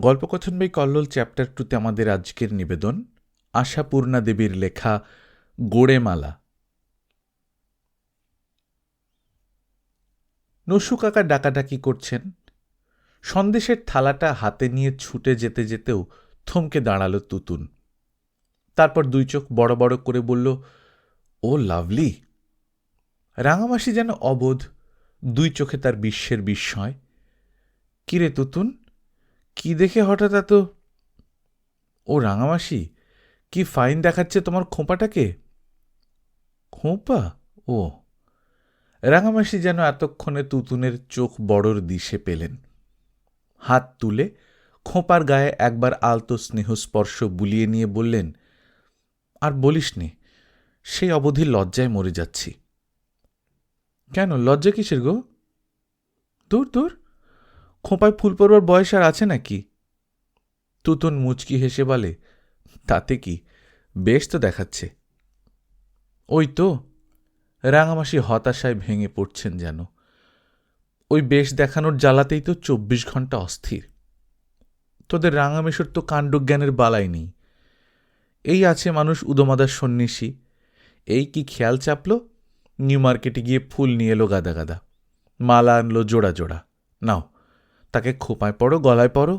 গল্পকথন by Kallol chapter 2তে আমাদের আজকের নিবেদন আশাপূর্ণা দেবীর লেখা গোড়েমালা। নসু কাকা ডাকাডাকি করছেন। সন্দেশের থালাটা হাতে নিয়ে ছুটে যেতে যেতেও থমকে দাঁড়াল তুতুন। তারপর দুই চোখ বড় বড় করে বলল, ও লাভলি। রাঙামাসি যেন অবোধ, দুই চোখে তার বিশ্বের বিস্ময়। কিরে তুতুন, কি দেখে হঠাৎ এত? ও রাঙামাসি, কি ফাইন দেখাচ্ছে তোমার খোঁপাটাকে। খোঁপা? ও। রাঙামাসি যেন এতক্ষণে তুতুনের চোখ বড়র দিশে পেলেন। হাত তুলে খোঁপার গায়ে একবার আলতো স্নেহস্পর্শ বুলিয়ে নিয়ে বললেন, আর বলিস নে, সেই অবধি লজ্জায় মরে যাচ্ছি। কেন, লজ্জা কিসের গো? দূর দূর, খোঁপায় ফুল পড়বার বয়স আর আছে নাকি? তুতুন মুচকি হেসে বলে, তাতে কি, বেশ তো দেখাচ্ছে। ওই তো। রাঙামাসি হতাশায় ভেঙে পড়ছেন যেন। ওই বেশ দেখানোর জ্বালাতেই তো 24 ঘন্টা অস্থির। তোদের রাঙামেশর তো কাণ্ডজ্ঞানের বালাই নেই। এই আছে মানুষ উদমাদার সন্ন্যাসী, এই কি খেয়াল চাপল, নিউ মার্কেটে গিয়ে ফুল নিয়ে এলো গাদা গাদা, মালা আনলো জোড়া জোড়া। নাও, তাকে খোপায় পড়ো, গলায় পড়ো,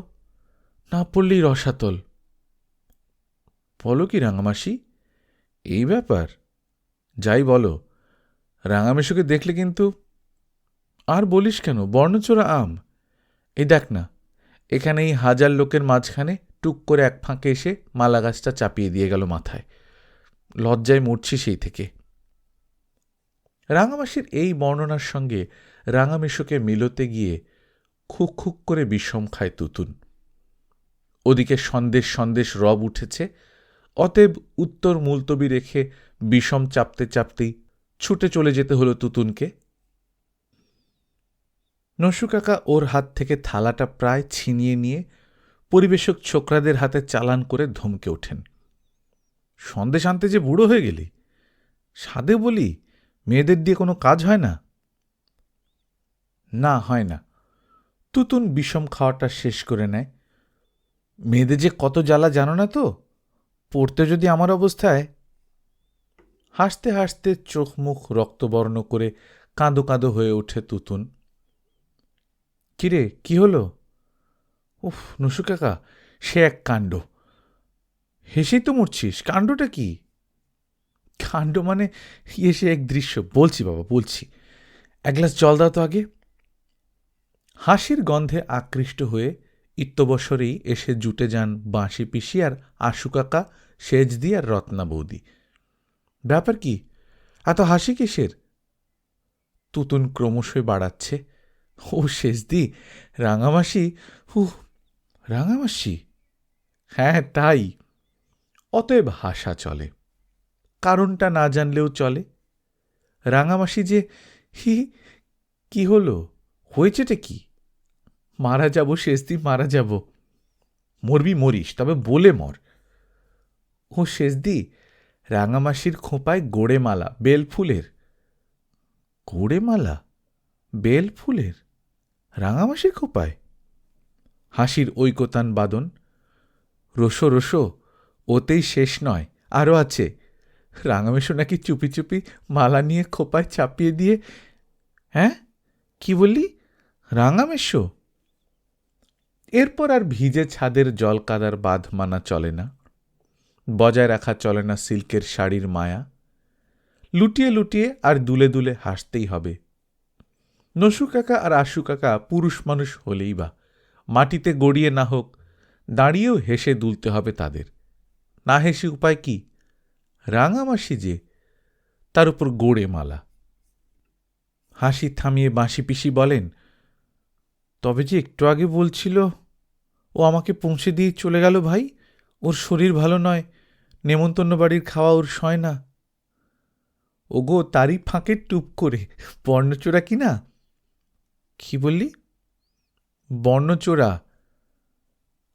না পড়লেই রসাতল। বলো কি রাঙামাসি, এই ব্যাপার? যাই বলো, রাঙামেশকে দেখলে কিন্তু। আর বলিস কেন, বর্ণচোরা আম। এই দেখ না, এখানে এই হাজার লোকের মাঝখানে টুক করে এক ফাঁকে এসে মালা গাছটা চাপিয়ে দিয়ে গেল মাথায়। লজ্জায় মরছি সেই থেকে। রাঙামাসির এই বর্ণনার সঙ্গে রাঙামেশকে মিলতে গিয়ে খুক খুক করে বিষম খায় তুতুন। ওদিকে সন্দেশ সন্দেশ রব উঠেছে, অতএব উত্তর মুলতবি রেখে বিষম চাপতে চাপতেই ছুটে চলে যেতে হলো তুতুনকে। নসু কাকা ওর হাত থেকে থালাটা প্রায় ছিনিয়ে নিয়ে পরিবেশক ছোকরাদের হাতে চালান করে ধমকে ওঠেন, সন্দেশ আনতে যে বুড়ো হয়ে গেলি, সাদে বলি মেয়েদের দিয়ে কোনো কাজ হয় না? না, হয় না। তুতুন বিষম খাওয়াটা শেষ করে নেয়। মেয়েদের যে কত জ্বালা জানো না তো, পড়তে যদি আমার অবস্থায়। হাসতে হাসতে চোখ মুখ রক্তবর্ণ করে কাঁদো কাঁদো হয়ে ওঠে তুতুন। কিরে, কি হলো? উফ নসু কাকা, সে এক কাণ্ড। হেসেই তো মরছিস, কাণ্ডটা কি? কাণ্ড মানে সে এক দৃশ্য, বলছি বাবা বলছি, এক গ্লাস জল দাও তো আগে। হাসির গন্ধে আকৃষ্ট হয়ে ইত্যবসরেই এসে জুটে যান বাঁশি পিসি আর আশু কাকা, সেজদি আর রত্না বৌদি। ব্যাপার কি, এত হাসি কিসের? তুতুন ক্রমশই বাড়াচ্ছে, ও সেজদি, রাঙামাসি। রাঙামাসি? হ্যাঁ তাই। অতএব হাসা চলে, কারণটা না জানলেও চলে। রাঙামাসি যে, হি, কি হলো, হয়েছেটা কি? মারা যাব শেষদি, মারা যাব। মরবি মরিস, তবে বলে মর। ও শেষদি, রাঙামাসির খোঁপায় গোড়েমালা, বেলফুলের। গোড়েমালা বেলফুলের রাঙামাসির খোঁপায়? হাসির ঐকতান বাদন। রোসো রোসো, ওতেই শেষ নয়, আরও আছে। রাঙামেশো নাকি চুপি চুপি মালা নিয়ে খোঁপায় চাপিয়ে দিয়ে। হ্যাঁ, কি বললি, রাঙামেশো? এরপর আর ভিজে ছাদের জল কাদার বাঁধ মানা চলে না, বজায় রাখা চলে না সিল্কের শাড়ির মায়া। লুটিয়ে লুটিয়ে আর দুলে দুলে হাসতেই হবে। নসু কাকা আর আশু কাকা পুরুষ মানুষ হলেই বা, মাটিতে গড়িয়ে না হোক, দাঁড়িয়েও হেসে দুলতে হবে তাদের। না হেসে উপায় কি? রাঙামাসি যে, তার উপর গোড়ে মালা। হাসি থামিয়ে বাঁশি পিসি বলেন, তবে যে একটু আগে বলছিল, ও আমাকে পৌঁছে দিয়ে চলে গেল ভাই, ওর শরীর ভালো নয়, নেমন্তন্ন বাড়ির খাওয়া ওর সয় না। ওগো তারই ফাঁকে টুপ করে বর্ণচোরা কি না? কি বললি? বর্ণচোরা?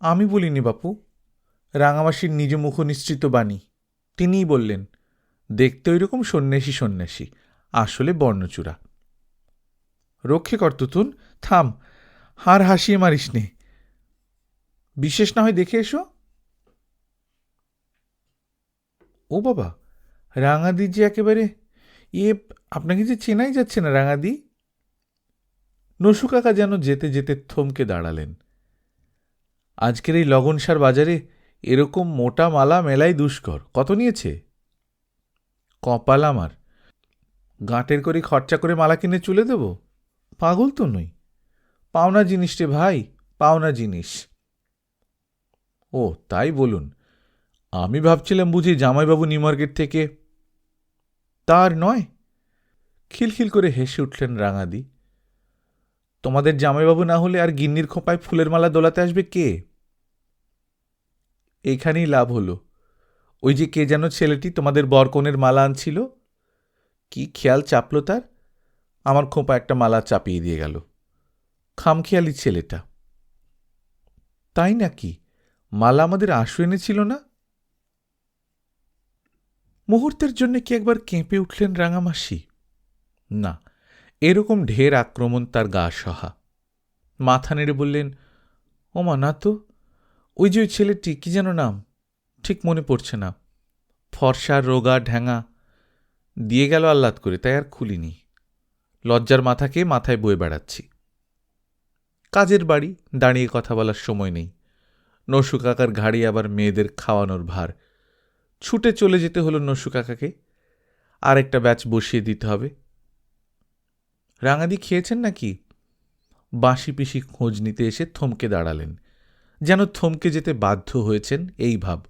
আমি বলিনি বাপু, রাঙামাসির নিজ মুখ নিশ্চিত বাণী। তিনিই বললেন, দেখতে ওই রকম সন্ন্যাসী সন্ন্যাসী, আসলে বর্ণচূড়া। রক্ষে কর তুতুন, থাম, আর হাসিয়ে মারিস নে। বিশেষ না হয় দেখে এসো। ও বাবা, রাঙাদি যে একেবারে ইয়ে, আপনাকে যে চেনাই যাচ্ছে না রাঙাদি। নসু কাকা যেন যেতে যেতে থমকে দাঁড়ালেন। আজকের এই লগনসার বাজারে এরকম মোটা মালা মেলাই দুষ্কর। কত নিয়েছে? কপাল আমার, গাঁটের করে খরচা করে মালা কিনে চলে দেব? পাগল তো নই। পাওনা জিনিস রে ভাই, পাওনা জিনিস। ও তাই বলুন। আমি ভাবছিলাম বুঝি জামাইবাবু নিউমার্কেট থেকে। তার নয়। খিলখিল করে হেসে উঠলেন রাঙাদি। তোমাদের জামাইবাবু না হলে আর গিন্নির খোঁপায় ফুলের মালা দোলাতে আসবে কে? এইখানেই লাভ হলো। ওই যে কে যেন ছেলেটি তোমাদের বরকনের মালা আনছিল, কি খেয়াল চাপল তার, আমার খোঁপা একটা মালা চাপিয়ে দিয়ে গেল। খামখেয়ালি ছেলেটা। তাই নাকি? মালা আমাদের আশু এনেছিল না? মুহূর্তের জন্য কি একবার কেঁপে উঠলেন রাঙামাসি? না, এরকম ঢের আক্রমণ তার গা সহা। মাথা নেড়ে বললেন, ওমা না তো। ওই যে ওই ছেলেটি, কি যেন নাম, ঠিক মনে পড়ছে না। ফর্সা রোগা ঢ্যাঙা, দিয়ে গেল আহ্লাদ করে, তাই আর খুলিনি। লজ্জার মাথাকে মাথায় বয়ে বেড়াচ্ছি। কাজের বাড়ি, দাঁড়িয়ে কথা বলার সময় নেই। নসু কাকার ঘাড়ি আবার মেয়েদের খাওয়ানোর ভার। ছুটে চলে যেতে হলো নসু কাকাকে। আর একটা ব্যাচ বসিয়ে দিতে হবে। রাঙাদি খেয়েছেন নাকি? বাঁশি পিসি খোঁজ নিতে এসে থমকে দাঁড়ালেন, যেন থমকে যেতে বাধ্য হয়েছেন এই ভাব।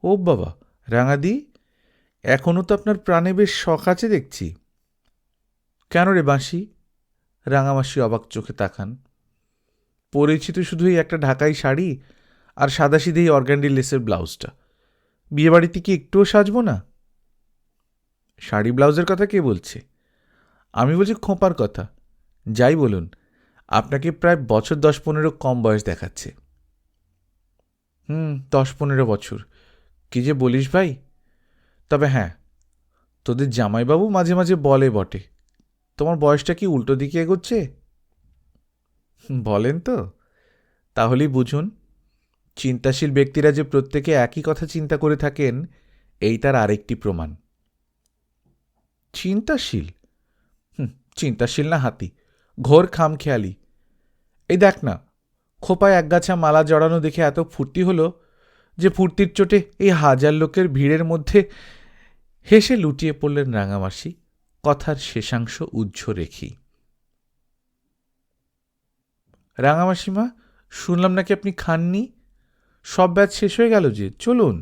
ও বাবা, রাঙাদি, এখনও তো আপনার প্রাণে বেশ শখ আছে দেখছি। কেন রে বাঁশি? রাঙামাসি অবাক চোখে তাকান। পরেছি তো শুধু এই একটা ঢাকাই শাড়ি আর সাদাসিধেই অর্গ্যান্ডি লেসের ব্লাউজটা। বিয়েবাড়িতে কি একটুও সাজব না? শাড়ি ব্লাউজের কথা কে বলছে? আমি বলছি খোঁপার কথা। যাই বলুন, আপনাকে প্রায় বছর 10-15 কম বয়স দেখাচ্ছে। 10-15 বছর। কি যে বলিস ভাই। তবে হ্যাঁ, তোদের জামাইবাবু মাঝে মাঝে বলে বটে, তোমার বয়সটা কি উল্টো দিকে এগোচ্ছে। বলেন তো? তাহলেই বুঝুন, চিন্তাশীল ব্যক্তিরা যে প্রত্যেকে একই কথা চিন্তা করে থাকেন, এই তার আরেকটি প্রমাণ। চিন্তাশীল? চিন্তাশীল না হাতি, ঘোর খামখেয়ালি। এই দেখ না, খোপায় একগাছা মালা জড়ানো দেখে এত ফুর্তি হলো যে ফুর্তির চোটে এই হাজার লোকের ভিড়ের মধ্যে হেসে লুটিয়ে পড়লেন রাঙামাসি, কথার শেষাংশ উজ্জ্ব রেখেই। রাঙামাসিমা, শুনলাম নাকি আপনি খাননি? সব ব্যাচ শেষ হয়ে গেল যে, চলুন।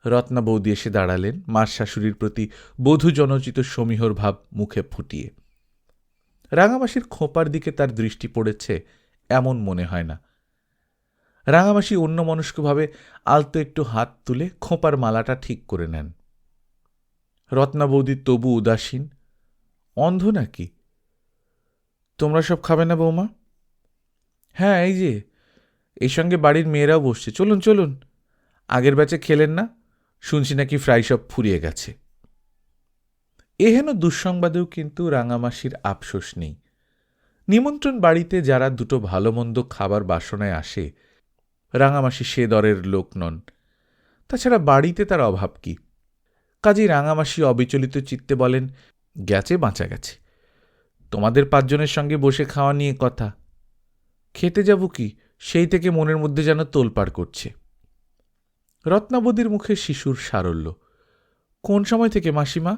রত্না বৌদি এসে দাঁড়ালেন, মার শাশুড়ির প্রতি বধূ জনচিত সমীহর ভাব মুখে ফুটিয়ে। রাঙামাসির খোঁপার দিকে তার দৃষ্টি পড়েছে এমন মনে হয় না। রাঙামাসি অন্যমনস্কভাবে আলতো একটু হাত তুলে খোঁপার মালাটা ঠিক করে নেন। রত্না বৌদি তবু উদাসীন। অন্ধ নাকি? তোমরা সব খাবে না বৌমা? হ্যাঁ, এই যে এই সঙ্গে বাড়ির মেয়েরাও বসছে, চলুন চলুন। আগের ব্যাচে খেলেন না, শুনছি নাকি ফ্রাই সব ফুরিয়ে গেছে। এহেন দুঃসংবাদেও কিন্তু রাঙামাসির আফসোস নেই। নিমন্ত্রণ বাড়িতে যারা দুটো ভালো মন্দ খাবার বাসনায় আসে, রাঙামাসি সে দরের লোক নন। তাছাড়া বাড়িতে তার অভাব কি? কাজেই রাঙামাসি অবিচলিত চিত্তে বলেন, গেছে বাঁচা গেছে। তোমাদের 5 জনের সঙ্গে বসে খাওয়া নিয়ে কথা। খেতে যাব কি, সেই থেকে মনের মধ্যে যেন তোলপাড় করছে। রত্নাবতীর মুখে শিশুর সারল্য। কোন সময় থেকে মাসিমা?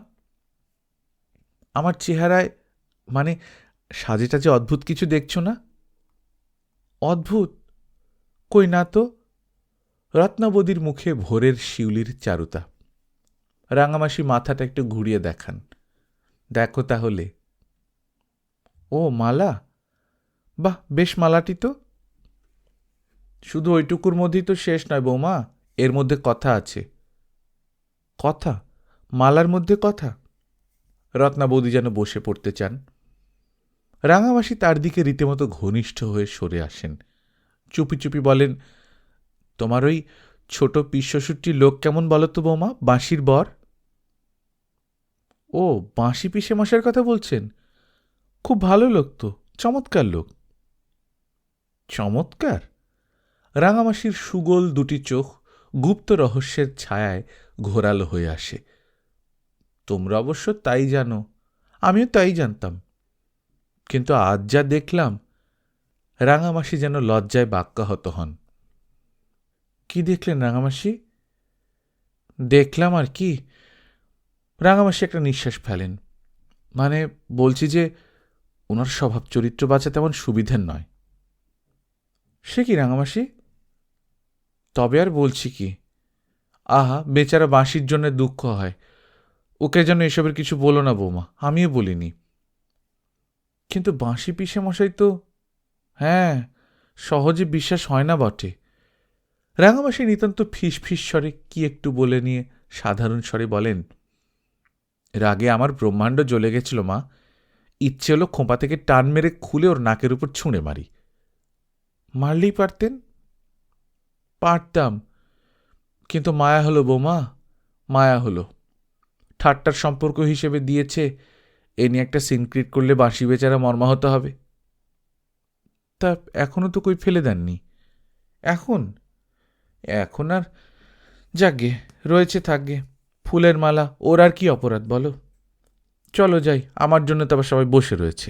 আমার চেহারায়, মানে সাজেটা যে অদ্ভুত কিছু দেখছো না? অদ্ভুত? কই না তো। রত্নাবতীর মুখে ভোরের শিউলির চারুতা। রাঙামাসি মাথাটা একটু ঘুরিয়ে দেখান। দেখো তাহলে। ও মালা? বাহ, বেশ মালাটি তো। শুধু ওইটুকুর মধ্যেই তো শেষ নয় বৌমা, এর মধ্যে কথা আছে। কথা? মালার মধ্যে কথা? রত্নাবতী যেন বসে পড়তে চান। রাঙামাসি তার দিকে রীতিমতো ঘনিষ্ঠ হয়ে সরে আসেন। চুপি চুপি বলেন, তোমার ওই ছোট পিস-শ্বশুরটির লোক কেমন বলো তো বৌমা, বাঁশির বর? ও, বাঁশি পিসে মশার কথা বলছেন? খুব ভালো লোক তো, চমৎকার লোক। চমৎকার? রাঙামাসির সুগোল দুটি চোখ গুপ্ত রহস্যের ছায়ায় ঘোরালো হয়ে আসে। তোমরা অবশ্য তাই জানো, আমিও তাই জানতাম, কিন্তু আজ যা দেখলাম। রাঙামাসি যেন লজ্জায় বাক্যাহত হন। কি দেখলেন রাঙামাসি? দেখলাম আর কি। রাঙামাসি একটা নিঃশ্বাস ফেলেন। মানে বলছি যে ওনার স্বভাব চরিত্র বাঁচা তেমন সুবিধের নয়। সে কি রাঙামাসি? তবে আর বলছি কি, আহা বেচারা বাঁশির জন্য দুঃখ হয়। ওকে যেন এসবের কিছু বলো না বৌমা, আমিও বলিনি। কিন্তু বাঁশি পিসে মশাই তো। হ্যাঁ, সহজে বিশ্বাস হয় না বটে। রাঙামাসি নিতান্ত ফিস ফিস স্বরে কি একটু বলে নিয়ে সাধারণ স্বরে বলেন, রাগে আমার ব্রহ্মাণ্ড জ্বলে গেছিল মা। ইচ্ছে হলো খোঁপা থেকে টান মেরে খুলে ওর নাকের উপর ছুঁড়ে মারি। মারলেই পারতেন। পারতাম, কিন্তু মায়া হলো বৌমা, মায়া হলো। ঠাট্টার সম্পর্ক হিসেবে দিয়েছে, এ নিয়ে একটা সিনক্রিট করলে বাঁশি বেচারা মর্মাহত হবে। তা এখনো তো কই ফেলে দেননি? এখন এখন আর যাগে রয়েছে থাকবে। ফুলের মালা, ওর আর কি অপরাধ বলো? চলো যাই, আমার জন্য তো আবার সবাই বসে রয়েছে।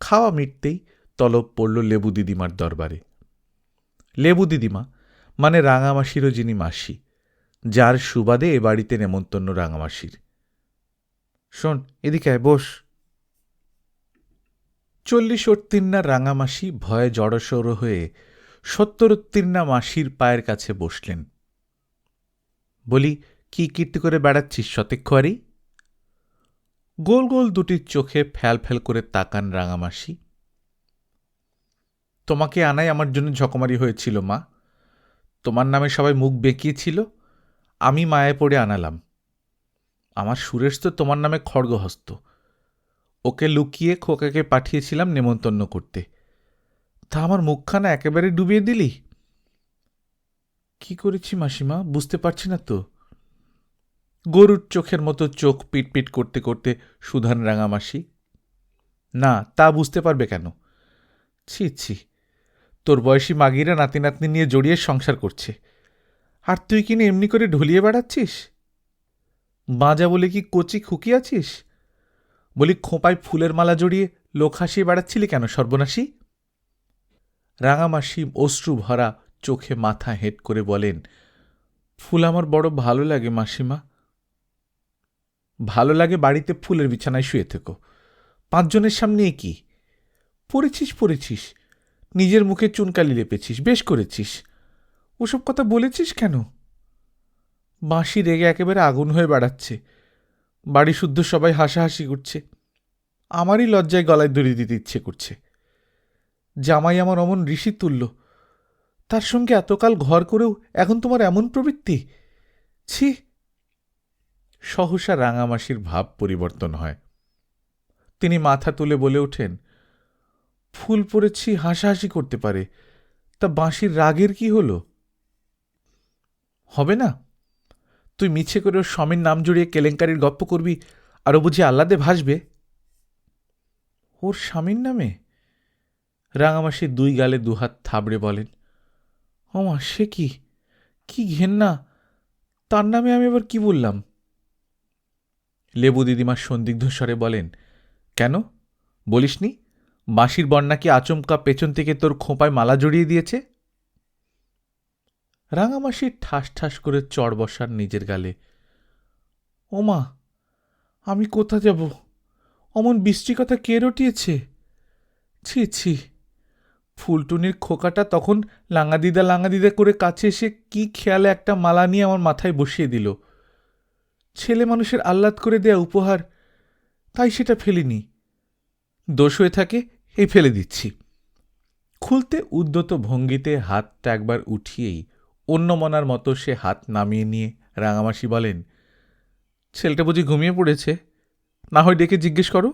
খাওয়া মিটতেই তলব পড়ল লেবু দিদিমার দরবারে। লেবু দিদিমা মানে রাঙামাসিরও যিনি মাসি, যার সুবাদে এ বাড়িতে নেমন্তন্ন রাঙামাসির। শোন এদিকে আয়, বস। 40 উত্তীর্ণা রাঙামাসি ভয়ে জড়সড় হয়ে 70 উত্তীর্ণা মাসির পায়ের কাছে বসলেন। বলি, কি কীর্তি করে বেড়াচ্ছিস সতেক্ষুয়ারি? গোল গোল দুটি চোখে ফ্যাল ফ্যাল করে তাকান রাঙামাসি। তোমাকে আনাই আমার জন্য ঝকমারি হয়েছিল মা। তোমার নামে সবাই মুখ বেঁকিয়েছিল, আমি মায়ে পড়ে আনালাম। আমার সুরেশ তো তোমার নামে খড়গহস্ত। ওকে লুকিয়ে খোকাকে পাঠিয়েছিলাম নেমন্তন্ন করতে। তা আমার মুখখানা একেবারে ডুবিয়ে দিলি। কি করেছি মাসিমা, বুঝতে পারছি না তো। গরুর চোখের মতো চোখ পিটপিট করতে করতে সুধান রাঙামাসি। না, তা বুঝতে পারবে কেন? ছি ছি, তোর বয়সী মাগিরা নাতি নাতনি নিয়ে জড়িয়ে সংসার করছে, আর তুই কিনে এমনি করে ঢুলিয়ে বেড়াচ্ছিস? বাঁজা বলে কি কচি খুকি আছিস? বলি, খোঁপায় ফুলের মালা জড়িয়ে লোক হাসিয়ে বেড়াচ্ছিলি কেন সর্বনাশী? রাঙামাসি অশ্রু ভরা চোখে মাথা হেঁট করে বলেন, ফুল আমার বড় ভালো লাগে মাসিমা। ভালো লাগে বাড়িতে ফুলের বিছানায় শুয়ে থেকো, 5 জনের সামনে কি পড়েছিস? নিজের মুখে চুনকালি লেপেছিস, বেশ করেছিস। ওসব কথা বলেছিস কেন? বাঁশি রেগে একেবারে আগুন হয়ে বেড়াচ্ছে, বাড়ি শুদ্ধ সবাই হাসাহাসি করছে। আমারই লজ্জায় গলায় দড়ি দিতে ইচ্ছে করছে। জামাই আমার অমন ঋষি তুল্য, তার সঙ্গে এতকাল ঘর করেও এখন তোমার এমন প্রবৃত্তি! ছি! সহসা রাঙামাসির ভাব পরিবর্তন হয়। তিনি মাথা তুলে বলে ওঠেন, ফুল পড়েছি হাসাহাসি করতে পারে, তা বাঁশির রাগের কি হলো? হবে না? তুই মিছে করে ওর স্বামীর নাম জড়িয়ে কেলেঙ্কারির গপ্প করবি, আরও বুঝি আহ্লাদে ভাসবে? ওর স্বামীর নামে? রাঙামাসি 2 গালে 2 হাত থাবড়ে বলেন, ওমা সে কি, কি ঘেন্না! তার নামে আমি আবার কি বললাম? লেবু দিদিমা সন্দিগ্ধ স্বরে বলেন, কেন বলিসনি? বাঁশির বন্যা কি আচমকা পেছন থেকে তোর খোঁপায় মালা জড়িয়ে দিয়েছে? রাঙামাসি ঠাস ঠাস করে চড় বসান নিজের গালে। ওমা, আমি কোথা যাব? অমন বৃষ্টি কথা কে রটিয়েছে? ছি ছি! ফুলটুনির খোকাটা তখন লাঙাদিদা করে কাছে এসে কি খেয়ালে একটা মালা নিয়ে আমার মাথায় বসিয়ে দিল। ছেলে মানুষের আহ্লাদ করে দেয়া উপহার, তাই সেটা ফেলিনি। দোষ হয়ে থাকে, এই ফেলে দিচ্ছি। খুলতে উদ্যত ভঙ্গিতে হাতটা একবার উঠিয়েই অন্যমনার মতো সে হাত নামিয়ে নিয়ে রাঙামাসি বলেন, ছেলেটা বুঝি ঘুমিয়ে পড়েছে? না হয় ডেকে জিজ্ঞেস করো।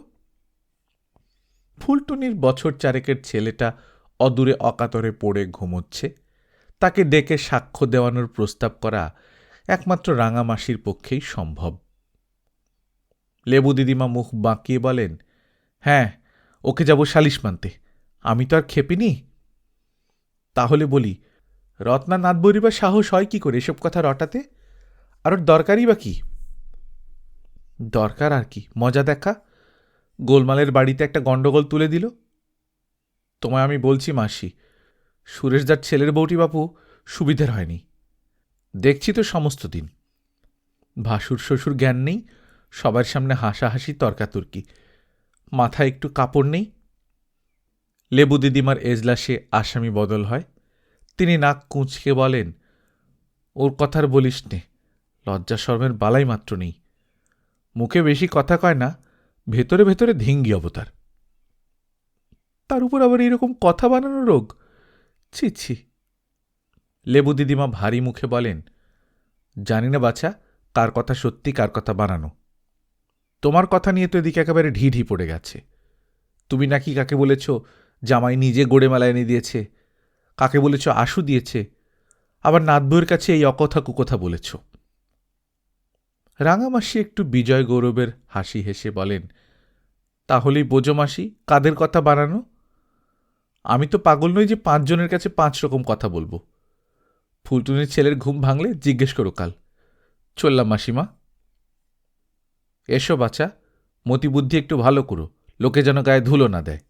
ফুলটুনির বছর 4 ছেলেটা অদূরে অকাতরে পড়ে ঘুমোচ্ছে, তাকে ডেকে সাক্ষ্য দেওয়ানোর প্রস্তাব করা একমাত্র রাঙামাসির পক্ষেই সম্ভব। লেবু দিদিমা মুখ বাঁকিয়ে বলেন, হ্যাঁ, ওকে যাব সালিশ মানতে। আমি তো আর খেপিনি। তাহলে বলি, রত্না নাথবৌরি বা সাহস হয় কি করে এসব কথা রটাতে? আর ওর দরকারই বা কি? দরকার আর কি, মজা দেখা। গোলমালের বাড়িতে একটা গণ্ডগোল তুলে দিল। তোমায় আমি বলছি মাসি, সুরেশদার ছেলের বউটি বাপু সুবিধের হয়নি। দেখছি তো সমস্ত দিন। ভাসুর শ্বশুর জ্ঞান নেই, সবার সামনে হাসাহাসি তর্কাতর্কি, মাথায় একটু কাপড় নেই। লেবু দিদিমার এজলাসে আসামি বদল হয়। তিনি নাক কুঁচকে বলেন, ওর কথার বলিস নে, লজ্জা শর্মের বালাই মাত্র নেই। মুখে বেশি কথা কয় না, ভেতরে ভেতরে ধিঙ্গি অবতার। তার উপর আবার এরকম কথা বানানো রোগ, ছি ছি। লেবু দিদিমা ভারী মুখে বলেন, জানি না বাছা, কার কথা সত্যি কার কথা বানানো। তোমার কথা নিয়ে তো এদিকে একেবারে ঢি ঢি পড়ে গেছে। তুমি নাকি কাকে বলেছ জামাই নিজে গড়ে মেলা এনে দিয়েছে, কাকে বলেছ আশু দিয়েছে, আবার নাতবউয়ের কাছে এই অকথা কুকথা বলেছ। রাঙামাসি একটু বিজয় গৌরবের হাসি হেসে বলেন, তাহলেই বোঝো মাসি কাদের কথা বানানো। আমি তো পাগল নই যে 5 জনের কাছে 5 রকম কথা বলবো। ফুলটুনির ছেলের ঘুম ভাঙলে জিজ্ঞেস করো কাল। চললাম মাসিমা। এসো বাচ্চা, মতিবুদ্ধি একটু ভালো করো, লোকে যেন গায়ে ধুলো না দেয়।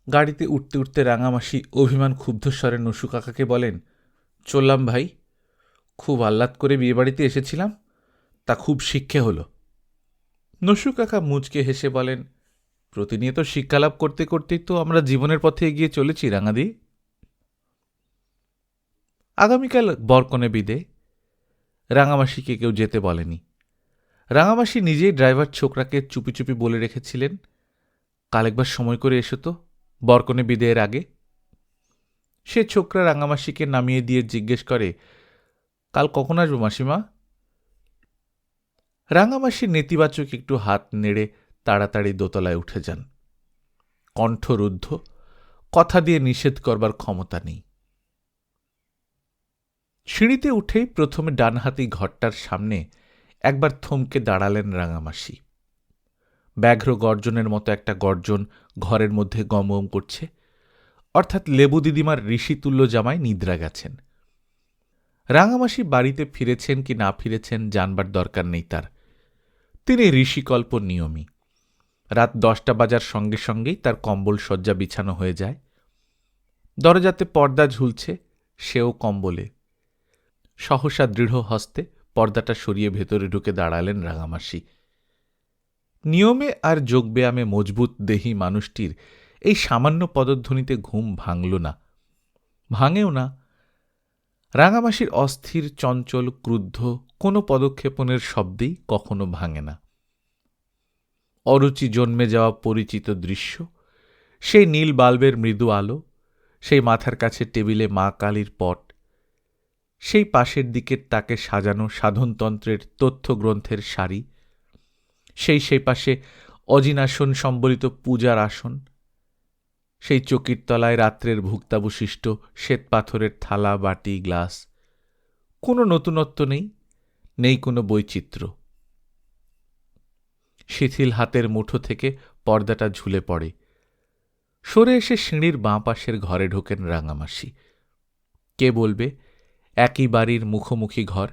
গাড়িতে উঠতে উঠতে রাঙামাসি অভিমান ক্ষুব্ধ স্বরে নসু কাকাকে বলেন, চললাম ভাই, খুব আহ্লাদ করে বিয়েবাড়িতে এসেছিলাম, তা খুব শিক্ষে হল। নসু কাকা মুচকে হেসে বলেন, প্রতিনিয়ত শিক্ষালাভ করতে করতেই তো আমরা জীবনের পথে এগিয়ে চলেছি রাঙাদি। আগামীকাল বরকনে বিদে। রাঙামাসিকে কেউ যেতে বলেনি। রাঙামাসি নিজেই ড্রাইভার ছোকরাকে চুপি চুপি বলে রেখেছিলেন, কাল একবার সময় করে এসো তো, বরকনে বিদেয়ের আগে। সে ছোকরা রাঙামাসিকে নামিয়ে দিয়ে জিজ্ঞেস করে, কাল কখন আসবো মাসিমা? রাঙামাসি নেতিবাচক একটু হাত নেড়ে তাড়াতাড়ি দোতলায় উঠে যান। কণ্ঠরুদ্ধ, কথা দিয়ে নিষেধ করবার ক্ষমতা নেই। সিঁড়িতে উঠেই প্রথমে ডানহাতি ঘরটার সামনে একবার থমকে দাঁড়ালেন রাঙামাসি। ব্যাঘ্র গর্জনের মতো একটা গর্জন ঘরের মধ্যে গমগম করছে, অর্থাৎ লেবু দিদিমার ঋষিতুল্য জামাই নিদ্রা গেছেন। রাঙামাসি বাড়িতে ফিরেছেন কি না ফিরেছেন জানবার দরকার নেই তার। তিনি ঋষিকল্প নিয়মী। রাত 10টা বাজার সঙ্গে সঙ্গেই তার কম্বল শয্যা বিছানো হয়ে যায়। দরজাতে পর্দা ঝুলছে, সেও কম্বলে। সহসা দৃঢ় হস্তে পর্দাটা সরিয়ে ভেতরে ঢুকে দাঁড়ালেন রাঙামাসি। নিয়মে আর যোগব্যায়ামে মজবুত দেহি মানুষটির এই সামান্য পদধ্বনিতে ঘুম ভাঙল না, ভাঙেও না। রাঙামাসির অস্থির চঞ্চল ক্রুদ্ধ কোনো পদক্ষেপণের শব্দেই কখনো ভাঙে না। অরুচি জন্মে যাওয়া পরিচিত দৃশ্য, সেই নীল বাল্বের মৃদু আলো, সেই মাথার কাছে টেবিলে মা কালীর পট, সেই পাশের দিকের তাকে সাজানো সাধনতন্ত্রের তথ্যগ্রন্থের সারি, সেই পাশে অজিনাসন সম্বলিত পূজার আসন, সেই চকির তলায় রাত্রের ভুক্তাবশিষ্ট শ্বেতপাথরের থালা বাটি গ্লাস। কোনো নতুনত্ব নেই, নেই কোনো বৈচিত্র্য। শিথিল হাতের মুঠো থেকে পর্দাটা ঝুলে পড়ে। সরে এসে সিঁড়ির বাঁ পাশের ঘরে ঢোকেন রাঙামাসি। কে বলবে একই বাড়ির মুখোমুখি ঘর,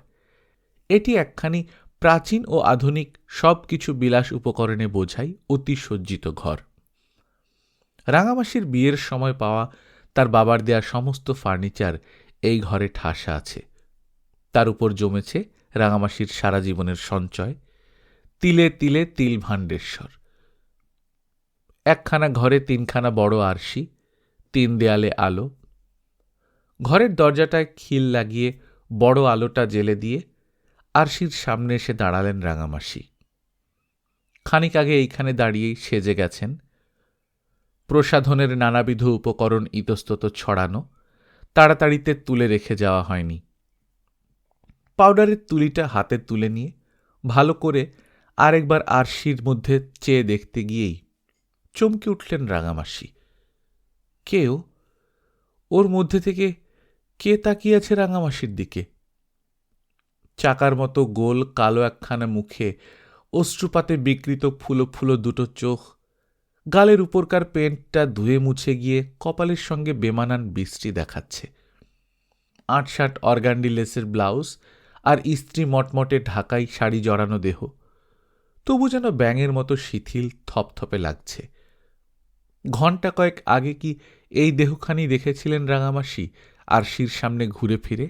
এটি একখানি প্রাচীন ও আধুনিক সব কিছু বিলাস উপকরণে বোঝাই অতি সজ্জিত ঘর। রাঙামাসির বিয়ের সময় পাওয়া তার বাবার দেয়া সমস্ত ফার্নিচার এই ঘরে ঠাসা আছে। তার উপর জমেছে রাঙামাসির সারা জীবনের সঞ্চয়, তিলে তিলে তিল ভাণ্ডেশ্বর। একখানা ঘরে 3খানা বড় আরশি, 3 দেয়ালে আলো। ঘরের দরজাটায় খিল লাগিয়ে বড় আলোটা জ্বেলে দিয়ে আরশির সামনে এসে দাঁড়ালেন রাঙামাসি। খানিক আগে এইখানে দাঁড়িয়েই সেজে গেছেন। প্রসাধনের নানাবিধ উপকরণ ইতস্তত ছড়ানো, তাড়াতাড়িতে তুলে রেখে যাওয়া হয়নি। পাউডারের তুলিটা হাতে তুলে নিয়ে ভালো করে আরেকবার আরশির মধ্যে চেয়ে দেখতে গিয়েই চমকে উঠলেন রাঙামাসি। কেউ ওর মধ্যে থেকে কে তাকিয়ে আছে রাঙামাসির দিকে? চাকার মতো গোল কালো একখানা মুখে অশ্রুপাতে বিকৃত ফুলো ফুলো দুটো চোখ, গালের উপরকার পেন্টটা ধুয়ে মুছে গিয়ে কপালের সঙ্গে বেমানান বৃষ্টি দেখাচ্ছে। ৮-৬০ অর্গান্ডি লেসের ব্লাউজ আর ইস্ত্রি মটমটে ঢাকাই শাড়ি জড়ানো দেহ, তবু যেন ব্যাঙের মতো শিথিল থপথপে লাগছে। ঘণ্টা কয়েক আগে কি এই দেহখানি দেখেছিলেন রাঙামাসি আরশির সামনে ঘুরে ফিরে,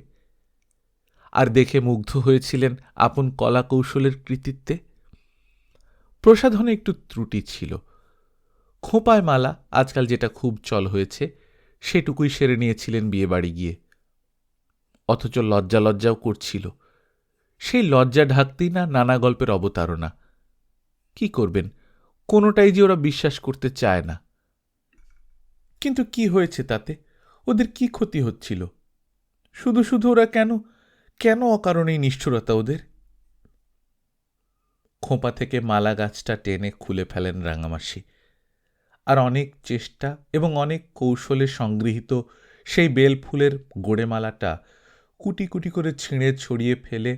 আর দেখে মুগ্ধ হয়েছিলেন আপন কলা কৌশলের কৃতিত্বে? প্রসাধনে একটু ত্রুটি ছিল। খোঁপায় মালা আজকাল যেটা খুব চল হয়েছে, সেটুকুই সেরে নিয়েছিলেন বিয়েবাড়ি গিয়ে। অথচ লজ্জাও করছিল। সেই লজ্জা ঢাকতেই না নানা গল্পের অবতারণা। কি করবেন, কোনোটাই যে ওরা বিশ্বাস করতে চায় না। কিন্তু কি হয়েছে তাতে? ওদের কি ক্ষতি হচ্ছিল? শুধু শুধু ওরা কেন অকারণেই নিষ্ঠুরতা ওদের? খোঁপা থেকে মালা গাছটা টেনে খুলে ফেলেন রাঙামাসি, আর অনেক চেষ্টা এবং অনেক কৌশলে সংগৃহীত সেই বেলফুলের গোড়েমালাটা কুটি কুটি করে ছিঁড়ে ছড়িয়ে ফেলে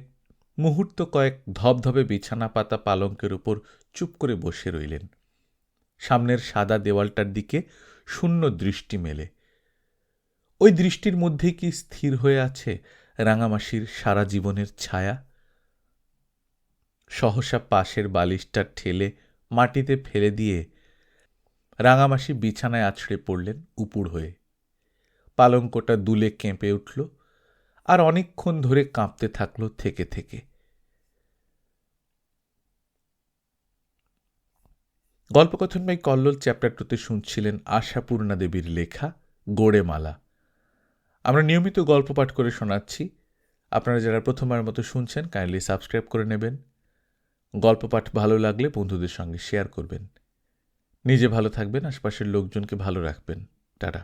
মুহূর্ত কয়েক ধবধবে বিছানা পাতা পালঙ্কের উপর চুপ করে বসে রইলেন। সামনের সাদা দেওয়ালটার দিকে শূন্য দৃষ্টি মেলে। ওই দৃষ্টির মধ্যেই কি স্থির হয়ে আছে রাঙামাসির সারা জীবনের ছায়া? সহসা পাশের বালিশটা ঠেলে মাটিতে ফেলে দিয়ে রাঙামাসি বিছানায় আছড়ে পড়লেন উপুড় হয়ে। পালঙ্কটা দুলে কেঁপে উঠল, আর অনেকক্ষণ ধরে কাঁপতে থাকল থেকে থেকে। গল্পকথন বাই কল্লোল চ্যাপ্টার 2তে শুনছিলেন আশাপূর্ণা দেবীর লেখা গোড়েমালা। আমরা নিয়মিত গল্প পাঠ করে শোনাচ্ছি। আপনারা যারা প্রথমবার মতো শুনছেন, কাইন্ডলি সাবস্ক্রাইব করে নেবেন। গল্প পাঠ ভালো লাগলে বন্ধুদের সঙ্গে শেয়ার করবেন। নিজে ভালো থাকবেন, আশপাশের লোকজনকে ভালো রাখবেন। টাটা।